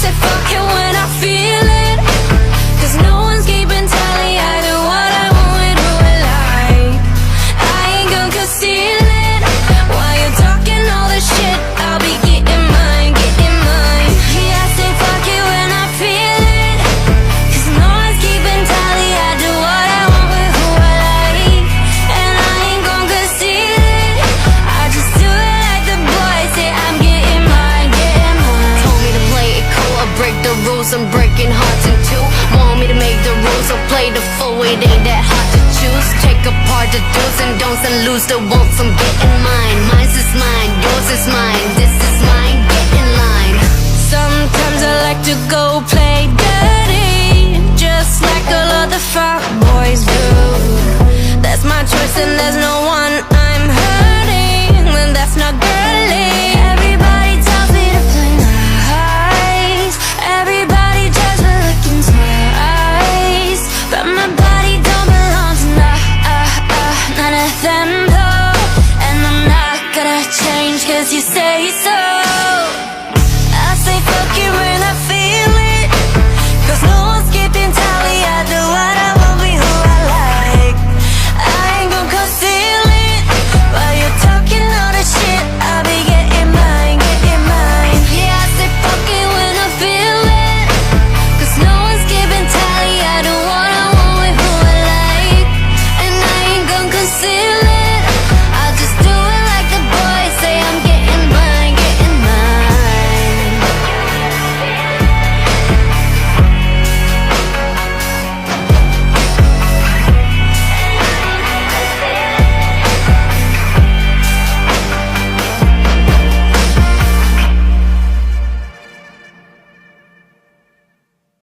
say fuck it when I feel it, 'cause no one's keeping tally. I do what I want with who I like. I ain't gonna conceal it. While you're talking all this shit, I'll be getting mine, getting mine. Yeah, I say fuck it when I feel it, 'cause no one's keeping tally. I do what I want with who I like, and I ain't gonna conceal it. I just do it like the boys say. I'm getting mine, getting mine. Told me to play it cool, I break the rules, I'm breaking hearts in two. Want me to make the rules, I'll play the full, it ain't that hard to choose. Take apart the do's and don'ts and lose the wants, I'm getting mine. Mine's is mine, yours is mine, this is mine, get in line. Sometimes I like to go play dirty, just like all other fuck boys do. That's my choice and there's no one